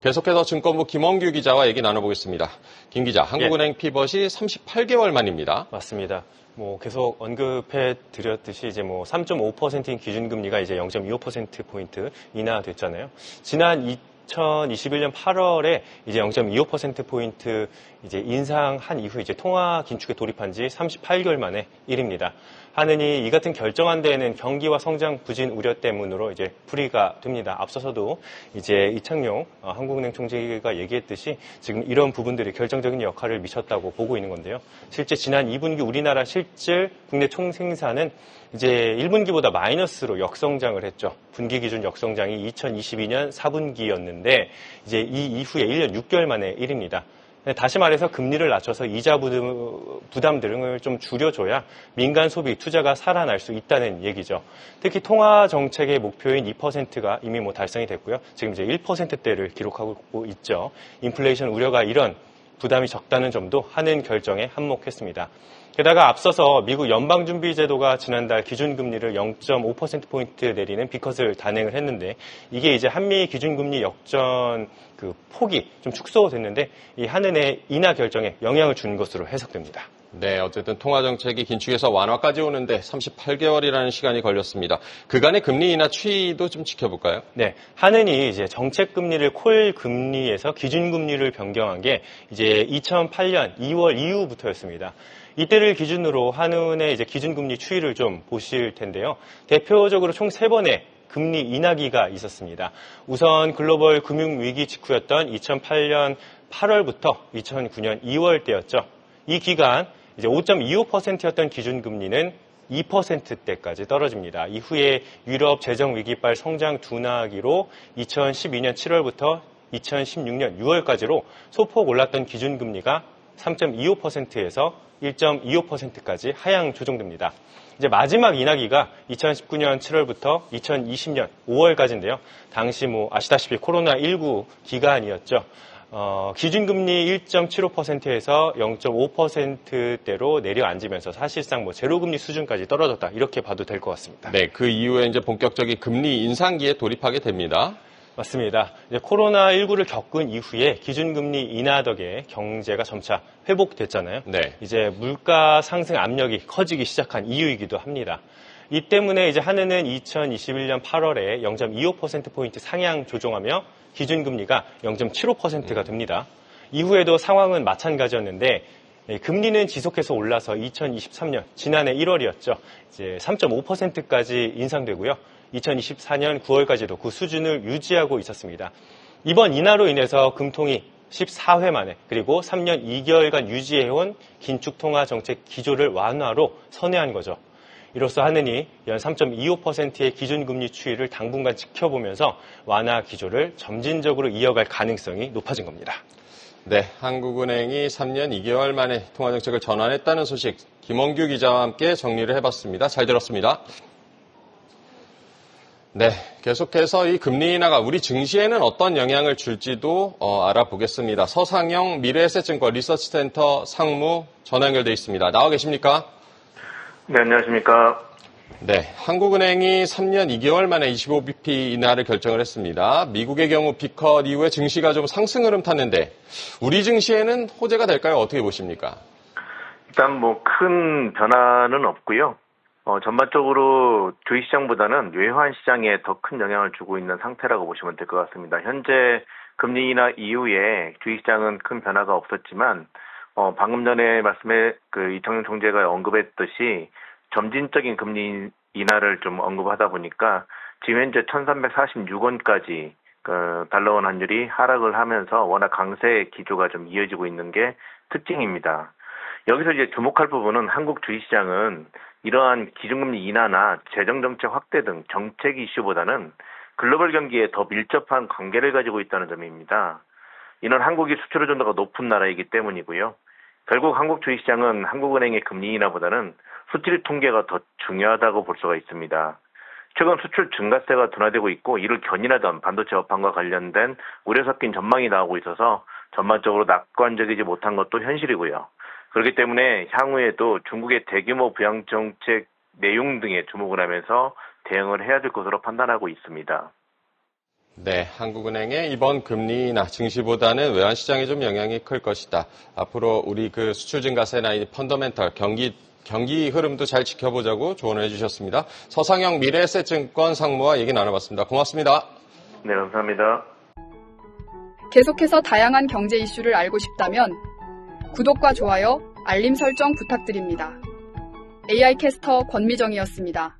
계속해서 증권부 김원규 기자와 얘기 나눠보겠습니다. 김 기자, 한국은행 피벗이 38개월 만입니다. 맞습니다. 계속 언급해 드렸듯이 이제 3.5%인 기준금리가 이제 0.25%포인트 인하됐잖아요. 지난 2021년 8월에 이제 0.25%포인트 이제 인상한 이후 이제 통화 긴축에 돌입한 지 38개월 만의 일입니다. 하느니 이 같은 결정한 데에는 경기와 성장 부진 우려 때문으로 이제 풀이가 됩니다. 앞서서도 이제 이창용 한국은행 총재가 얘기했듯이 지금 이런 부분들이 결정적인 역할을 미쳤다고 보고 있는 건데요. 실제 지난 2분기 우리나라 실질 국내 총생산은 이제 1분기보다 마이너스로 역성장을 했죠. 분기 기준 역성장이 2022년 4분기였는데 이제 이 이후에 1년 6개월 만의 일입니다. 다시 말해서 금리를 낮춰서 이자 부담 등을 좀 줄여줘야 민간 소비, 투자가 살아날 수 있다는 얘기죠. 특히 통화 정책의 목표인 2%가 이미 달성이 됐고요. 지금 이제 1%대를 기록하고 있죠. 인플레이션 우려가 이런 부담이 적다는 점도 하는 결정에 한몫했습니다. 게다가 앞서서 미국 연방준비제도가 지난달 기준금리를 0.5%포인트 내리는 비컷을 단행을 했는데 이게 이제 한미 기준금리 역전 그 폭이 좀 축소됐는데 이 한은의 인하 결정에 영향을 준 것으로 해석됩니다. 네, 어쨌든 통화정책이 긴축에서 완화까지 오는데 38개월이라는 시간이 걸렸습니다. 그간의 금리 인하 추이도 좀 지켜볼까요? 네, 한은이 이제 정책금리를 콜 금리에서 기준금리를 변경한 게 이제 2008년 2월 이후부터였습니다. 이때를 기준으로 한은의 이제 기준금리 추이를 좀 보실 텐데요. 대표적으로 총 3번의 금리 인하기가 있었습니다. 우선 글로벌 금융위기 직후였던 2008년 8월부터 2009년 2월 때였죠. 이 기간 이제 5.25%였던 기준금리는 2%대까지 떨어집니다. 이후에 유럽 재정위기발 성장 둔화기로 2012년 7월부터 2016년 6월까지로 소폭 올랐던 기준금리가 3.25%에서 1.25%까지 하향 조정됩니다. 이제 마지막 인하기가 2019년 7월부터 2020년 5월까지인데요. 당시 아시다시피 코로나19 기간이었죠. 기준금리 1.75%에서 0.5%대로 내려앉으면서 사실상 제로금리 수준까지 떨어졌다. 이렇게 봐도 될 것 같습니다. 네, 그 이후에 이제 본격적인 금리 인상기에 돌입하게 됩니다. 맞습니다. 이제 코로나19를 겪은 이후에 기준금리 인하 덕에 경제가 점차 회복됐잖아요. 네. 이제 물가 상승 압력이 커지기 시작한 이유이기도 합니다. 이 때문에 이제 한은은 2021년 8월에 0.25%포인트 상향 조정하며 기준금리가 0.75%가 됩니다. 이후에도 상황은 마찬가지였는데 금리는 지속해서 올라서 2023년 지난해 1월이었죠. 이제 3.5%까지 인상되고요. 2024년 9월까지도 그 수준을 유지하고 있었습니다. 이번 인하로 인해서 금통이 14회 만에 그리고 3년 2개월간 유지해온 긴축통화 정책 기조를 완화로 선회한 거죠. 이로써 한은이 연 3.25%의 기준금리 추이를 당분간 지켜보면서 완화 기조를 점진적으로 이어갈 가능성이 높아진 겁니다. 네, 한국은행이 3년 2개월 만에 통화정책을 전환했다는 소식 김원규 기자와 함께 정리를 해봤습니다. 잘 들었습니다. 네, 계속해서 이 금리 인하가 우리 증시에는 어떤 영향을 줄지도 알아보겠습니다. 서상영 미래에셋증권 리서치센터 상무 전화 연결돼 있습니다. 나와 계십니까? 네, 안녕하십니까? 네, 한국은행이 3년 2개월 만에 25bp 인하를 결정을 했습니다. 미국의 경우 비컷 이후에 증시가 좀 상승 흐름 탔는데 우리 증시에는 호재가 될까요? 어떻게 보십니까? 일단 큰 변화는 없고요. 전반적으로 주식시장보다는 외환 시장에 더 큰 영향을 주고 있는 상태라고 보시면 될 것 같습니다. 현재 금리 인하 이후에 주식시장은 큰 변화가 없었지만 방금 전에 이창용 총재가 언급했듯이 점진적인 금리 인하를 좀 언급하다 보니까 지금 현재 1346원까지 달러원 환율이 하락을 하면서 워낙 강세 기조가 좀 이어지고 있는 게 특징입니다. 여기서 이제 주목할 부분은 한국 주식시장은 이러한 기준금리 인하나 재정정책 확대 등 정책 이슈보다는 글로벌 경기에 더 밀접한 관계를 가지고 있다는 점입니다. 이는 한국이 수출 의존도가 높은 나라이기 때문이고요. 결국 한국 주식시장은 한국은행의 금리 인하보다는 수출 통계가 더 중요하다고 볼 수가 있습니다. 최근 수출 증가세가 둔화되고 있고 이를 견인하던 반도체 업황과 관련된 우려 섞인 전망이 나오고 있어서 전반적으로 낙관적이지 못한 것도 현실이고요. 그렇기 때문에 향후에도 중국의 대규모 부양 정책 내용 등에 주목을 하면서 대응을 해야 될 것으로 판단하고 있습니다. 네, 한국은행의 이번 금리 인하 증시보다는 외환시장에 좀 영향이 클 것이다. 앞으로 우리 그 수출 증가세나 이 펀더멘털 경기 흐름도 잘 지켜보자고 조언을 해주셨습니다. 서상영 미래에셋증권 상무와 얘기 나눠봤습니다. 고맙습니다. 네, 감사합니다. 계속해서 다양한 경제 이슈를 알고 싶다면 구독과 좋아요, 알림 설정 부탁드립니다. AI 캐스터 권미정이었습니다.